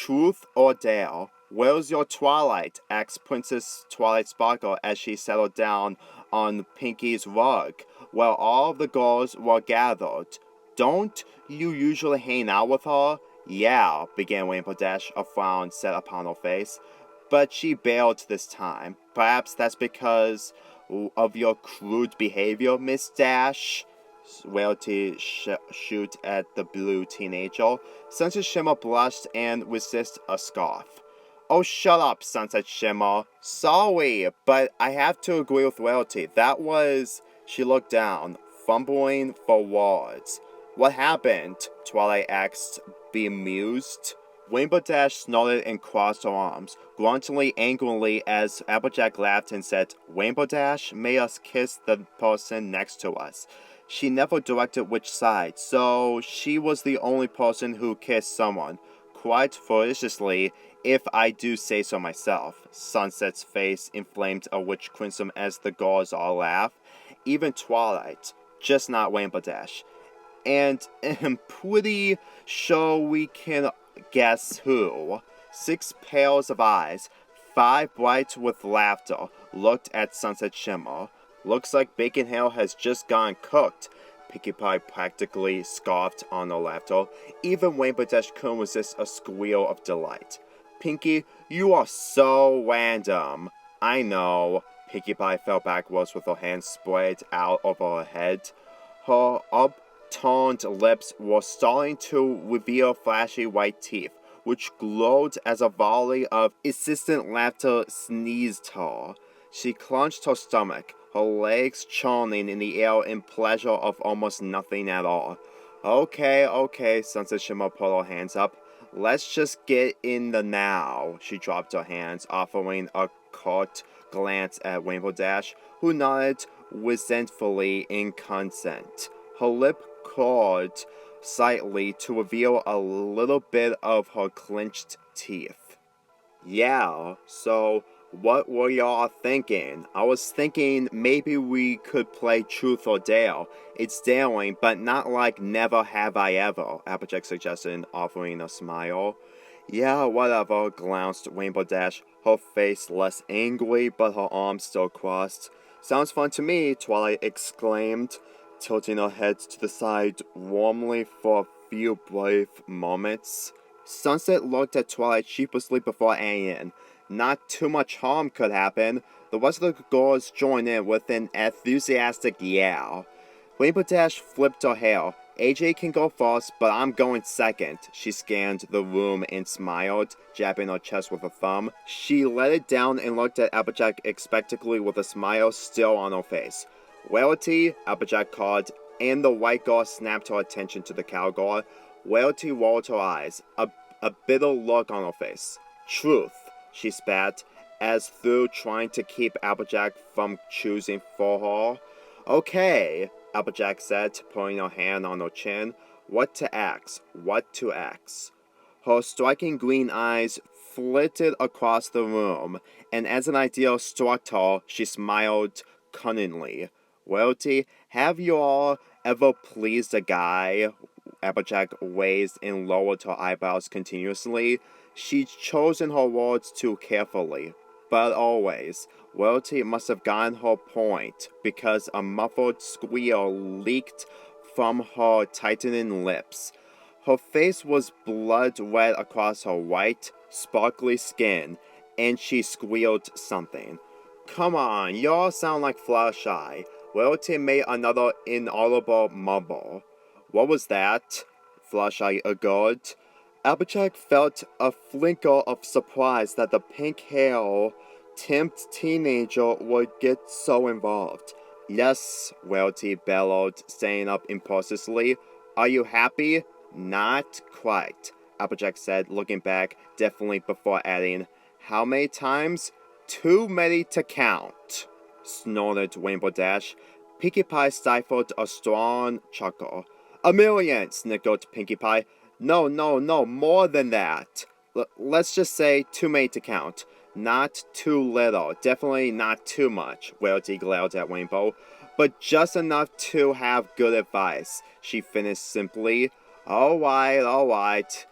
Truth or dare? Where's your Twilight? Asked Princess Twilight Sparkle as she settled down on Pinky's rug, where all the girls were gathered. Don't you usually hang out with her? Yeah, began Rainbow Dash, a frown set upon her face. But she bailed this time. Perhaps that's because of your crude behavior, Miss Dash? Rarity shoot at the blue teenager. Sunset Shimmer blushed and resisted a scoff. Oh, shut up, Sunset Shimmer. Sorry, but I have to agree with Rarity. That was... She looked down, fumbling for words. What happened? Twilight asked, bemused. Rainbow Dash snorted and crossed her arms, grunting angrily as Applejack laughed and said, Rainbow Dash made us kiss the person next to us. She never directed which side, so she was the only person who kissed someone. Quite ferociously, if I do say so myself. Sunset's face inflamed a rich crimson as the girls all laughed. Even Twilight, just not Rainbow Dash. And I'm pretty sure we can guess who. 6 pairs of eyes, 5 bright with laughter, looked at Sunset Shimmer. Looks like bacon hair has just gone cooked. Pinkie Pie practically scoffed on her laughter. Even Rainbow Dash couldn't resist a squeal of delight. Pinkie, you are so random. I know. Pinkie Pie fell backwards with her hands spread out over her head. Her upturned lips were starting to reveal flashy white teeth, which glowed as a volley of insistent laughter sneezed her. She clenched her stomach, her legs churning in the air in pleasure of almost nothing at all. Okay, Sunset Shimmer put her hands up. Let's just get in the now. She dropped her hands, offering a curt glance at Rainbow Dash, who nodded resentfully in consent. Her lip curled slightly to reveal a little bit of her clenched teeth. Yeah, so what were y'all thinking? I was thinking maybe we could play Truth or Dare. It's daring, but not like Never Have I Ever, Applejack suggested, offering a smile. Yeah, whatever, glanced Rainbow Dash, her face less angry, but her arms still crossed. Sounds fun to me, Twilight exclaimed, tilting her head to the side warmly for a few brief moments. Sunset looked at Twilight sheepishly before adding in. Not too much harm could happen. The rest of the girls joined in with an enthusiastic yeah. Rainbow Dash flipped her hair. AJ can go first, but I'm going second. She scanned the room and smiled, jabbing her chest with a thumb. She let it down and looked at Applejack expectantly with a smile still on her face. Rarity, Applejack called, and the white girl snapped her attention to the cowgirl. Rarity rolled her eyes, a bitter look on her face. Truth, she spat, as though trying to keep Applejack from choosing for her. Okay, Applejack said, putting her hand on her chin. What to ask? Her striking green eyes flitted across the room, and as an idea struck her, she smiled cunningly. Rarity, have you all ever pleased a guy? Applejack raised and lowered her eyebrows continuously. She'd chosen her words too carefully. But always, Rarity must have gotten her point, because a muffled squeal leaked from her tightening lips. Her face was blood red across her white, sparkly skin, and she squealed something. Come on, y'all sound like Fluttershy. Rarity made another inaudible mumble. What was that? Fluttershy agreed. Applejack felt a flicker of surprise that the pink-haired-tipped teenager would get so involved. Yes, Rarity bellowed, standing up impulsively. Are you happy? Not quite, Applejack said, looking back definitely before adding, How many times? Too many to count, snorted Rainbow Dash. Pinkie Pie stifled a strong chuckle. 1,000,000, snickered Pinkie Pie. No, more than that. Let's just say too many to count. Not too little, definitely not too much, Rarity glared at Rainbow. But just enough to have good advice, she finished simply. Alright.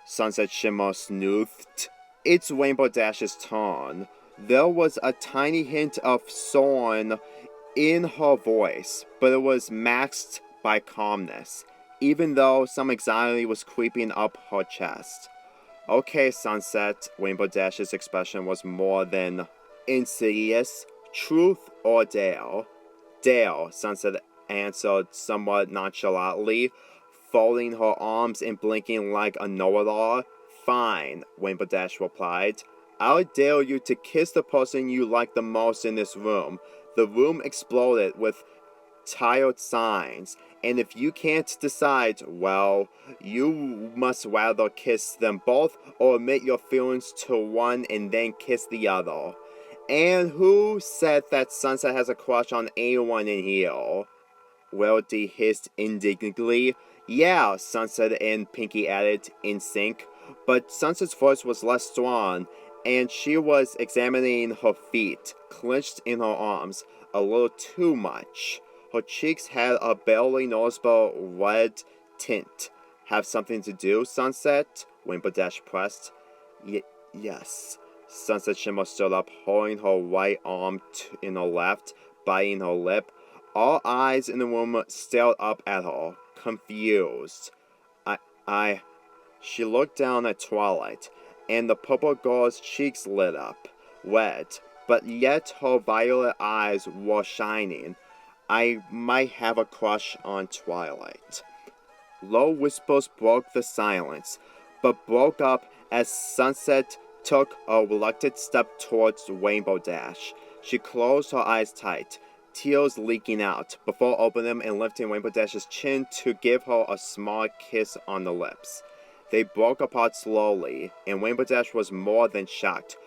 Sunset Shimmer snoothed. It's Rainbow Dash's turn. There was a tiny hint of scorn in her voice, but it was masked by calmness, even though some anxiety was creeping up her chest. Okay, Sunset, Rainbow Dash's expression was more than insidious. Truth or dare? Dare, Sunset answered somewhat nonchalantly, folding her arms and blinking like a know-it-all. Fine, Rainbow Dash replied. I'll dare you to kiss the person you like the most in this room. The room exploded with tired signs, and if you can't decide, well, you must rather kiss them both or admit your feelings to one and then kiss the other. And who said that Sunset has a crush on anyone in here? Weldy hissed indignantly. Yeah, Sunset and Pinkie added in sync, but Sunset's voice was less strong, and she was examining her feet, clenched in her arms, a little too much. Her cheeks had a barely noticeable red tint. Have something to do, Sunset? Rainbow Dash pressed. Yes. Sunset Shimmer stood up, holding her right arm in her left, biting her lip. All eyes in the room stared up at her, confused. She looked down at Twilight, and the purple girl's cheeks lit up, red, but yet her violet eyes were shining. I might have a crush on Twilight. Low whispers broke the silence, but broke up as Sunset took a reluctant step towards Rainbow Dash. She closed her eyes tight, tears leaking out, before opening them and lifting Rainbow Dash's chin to give her a small kiss on the lips. They broke apart slowly, and Rainbow Dash was more than shocked.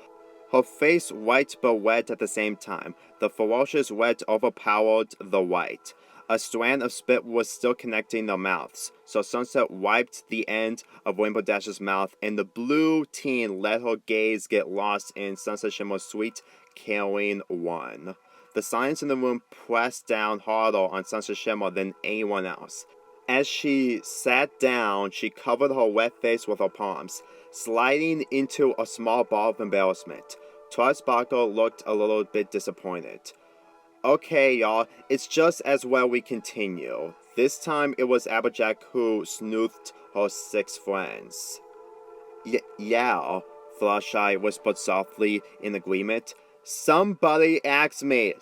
Her face white but red at the same time. The ferocious red overpowered the white. A strand of spit was still connecting their mouths, so Sunset wiped the end of Rainbow Dash's mouth, and the blue teen let her gaze get lost in Sunset Shimmer's sweet, caring one. The silence in the room pressed down harder on Sunset Shimmer than anyone else. As she sat down, she covered her wet face with her palms, sliding into a small ball of embarrassment. Twilight Sparkle looked a little bit disappointed. Okay, y'all, it's just as well we continue. This time it was Applejack who snoothed her 6 friends. Yeah, Fluttershy whispered softly in agreement. Somebody ask me,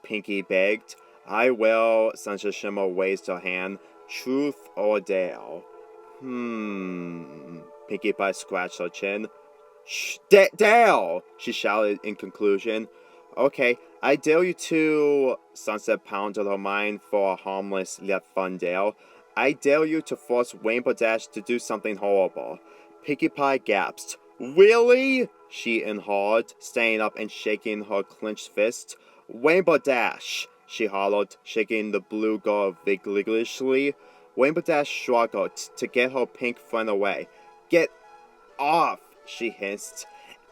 Pinkie begged. I will, Sunset Shimmer raised her hand. Truth or dare? Pinkie Pie scratched her chin. Shh, dare! She shouted in conclusion. Okay, I dare you to... Sunset pounded her mind for a harmless yet fun dare. I dare you to force Rainbow Dash to do something horrible. Pinkie Pie gasped. Really? She inhaled, standing up and shaking her clenched fist. Rainbow Dash! She hollered, shaking the blue girl vigorously. Rainbow Dash struggled to get her pink friend away. Get off! She hissed,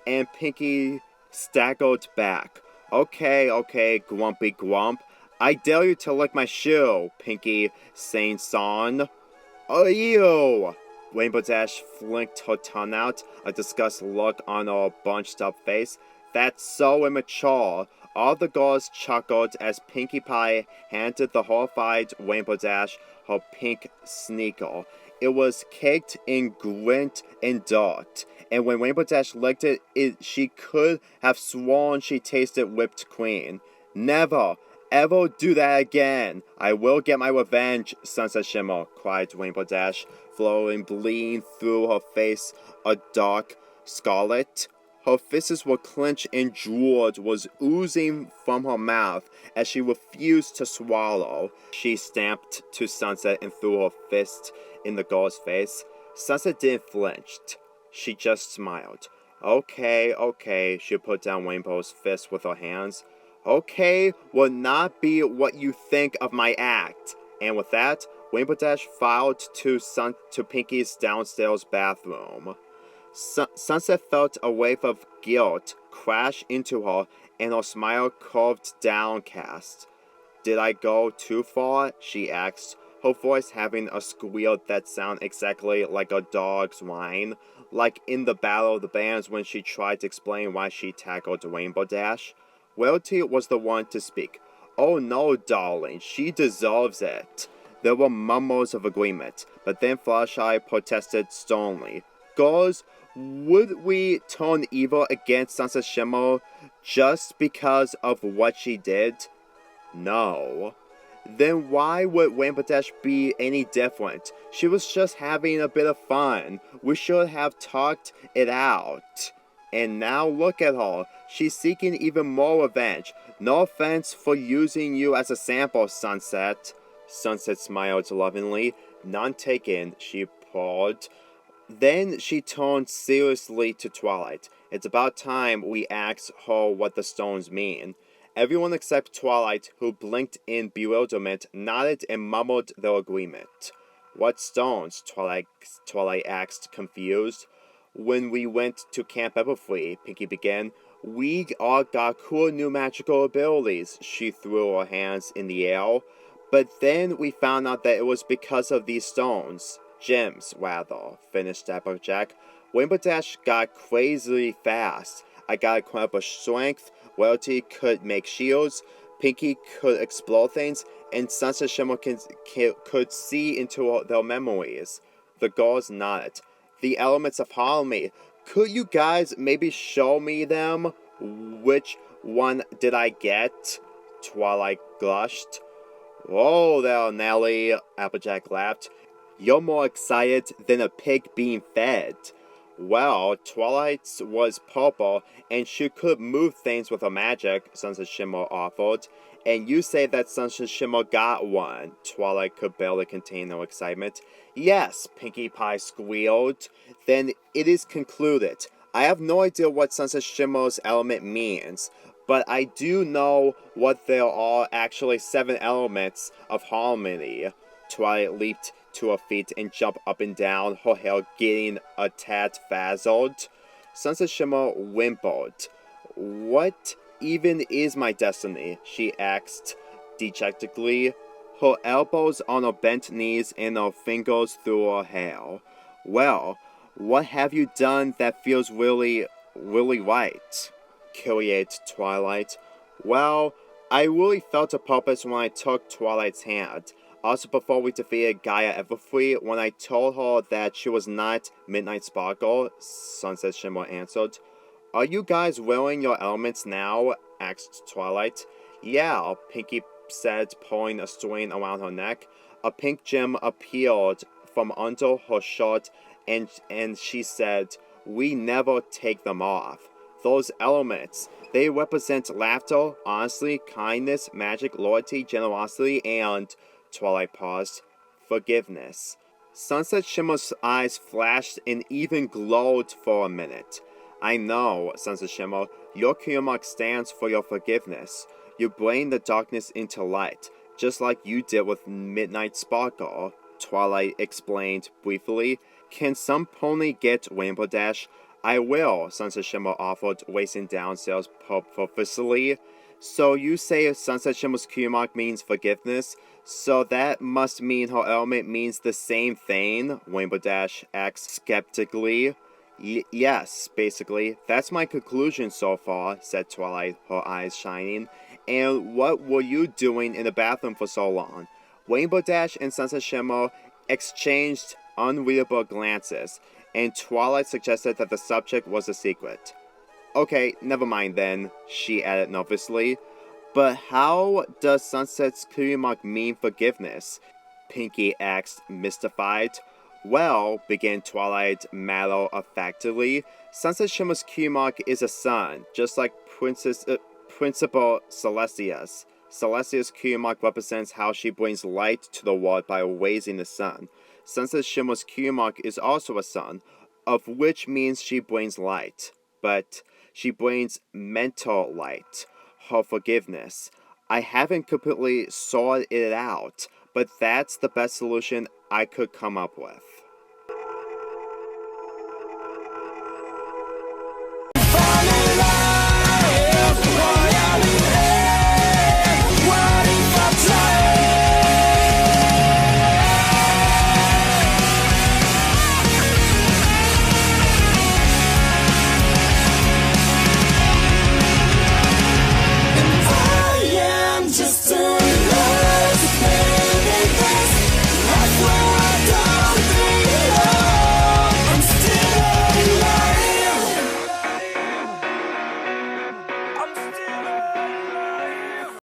and Pinkie staggered back. Okay, Grumpy Grump. I dare you to lick my shoe, Pinkie sang son. Oh, ew! Rainbow Dash flicked her tongue out, a disgusted look on her bunched-up face. That's so immature. All the girls chuckled as Pinkie Pie handed the horrified Rainbow Dash her pink sneaker. It was caked in grit and dirt, and when Rainbow Dash licked it, she could have sworn she tasted whipped cream. Never, ever do that again. I will get my revenge, Sunset Shimmer, cried Rainbow Dash, flowing bleeding through her face, a dark scarlet. Her fists were clenched and drool was oozing from her mouth as she refused to swallow. She stamped to Sunset and threw her fist in the girl's face. Sunset didn't flinch. She just smiled. Okay, she put down Rainbow's fist with her hands. Okay will not be what you think of my act. And with that, Rainbow Dash filed to Pinkie's downstairs bathroom. Sunset felt a wave of guilt crash into her, and her smile curved downcast. Did I go too far? She asked, her voice having a squeal that sounded exactly like a dog's whine, like in the Battle of the Bands when she tried to explain why she tackled Rainbow Dash. Loyalty was the one to speak. "Oh no, darling, she deserves it." There were murmurs of agreement, but then Fluttershy protested sternly. "Girls, would we turn evil against Sunset Shimmer just because of what she did? No. Then why would Rainbow Dash be any different? She was just having a bit of fun. We should have talked it out. And now look at her. She's seeking even more revenge. No offense for using you as a sample, Sunset." Sunset smiled lovingly. "None taken," she purred. Then she turned seriously to Twilight. "It's about time we asked her what the stones mean." Everyone except Twilight, who blinked in bewilderment, nodded and mumbled their agreement. "What stones?" Twilight asked, confused. "When we went to Camp Everfree," Pinkie began, "we all got cool new magical abilities." She threw her hands in the air. "But then we found out that it was because of these stones. Gems, rather," finished Applejack. "Rainbow Dash got crazily fast. I got incredible strength. Loyalty could make shields. Pinkie could explode things. And Sunset Shimmer could see into their memories." The girls nodded. "The elements of harmony. Could you guys maybe show me them? Which one did I get?" Twilight blushed. "Whoa there, Nellie," Applejack laughed. "You're more excited than a pig being fed." "Well, Twilight's was purple, and she could move things with her magic," Sunset Shimmer offered. "And you say that Sunset Shimmer got one." Twilight could barely contain her excitement. "Yes," Pinkie Pie squealed. "Then it is concluded. I have no idea what Sunset Shimmer's element means, but I do know what there are actually 7 elements of harmony." Twilight leaped to her feet and jumped up and down, her hair getting a tad frazzled. Sunset Shimmer whimpered. "What even is my destiny?" she asked dejectedly, her elbows on her bent knees and her fingers through her hair. "Well, what have you done that feels really right?" queried Twilight. "Well, I really felt a purpose when I took Twilight's hand. Also before we defeated Gaia Everfree, when I told her that she was not Midnight Sparkle," Sunset Shimmer answered. "Are you guys wearing your elements now?" asked Twilight. "Yeah," Pinkie said, pulling a string around her neck. A pink gem appeared from under her shirt, and she said, "We never take them off. Those elements, they represent laughter, honesty, kindness, magic, loyalty, generosity, and..." Twilight paused. "Forgiveness." Sunset Shimmer's eyes flashed and even glowed for a minute. "I know, Sunset Shimmer, your cutie mark stands for your forgiveness. You bring the darkness into light, just like you did with Midnight Sparkle," Twilight explained briefly. "Can some pony get Rainbow Dash?" "I will," Sunset Shimmer offered, racing downstairs purposely. "So you say Sunset Shimmer's cutie mark means forgiveness? So that must mean her element means the same thing?" Rainbow Dash asked skeptically. Yes, basically. That's my conclusion so far," said Twilight, her eyes shining. "And what were you doing in the bathroom for so long?" Rainbow Dash and Sunset Shimmer exchanged unreadable glances, and Twilight suggested that the subject was a secret. "Okay, never mind then," she added nervously. "But how does Sunset's cutie mark mean forgiveness?" Pinkie asked, mystified. "Well," began Twilight matter-of-factly, "Sunset Shimmer's cutie mark is a sun, just like Principal Celestia's. Celestia's cutie mark represents how she brings light to the world by raising the sun. Sunset Shimmer's cutie mark is also a sun, of which means she brings light. But she brings mental light. Her forgiveness. I haven't completely sorted it out, but that's the best solution I could come up with."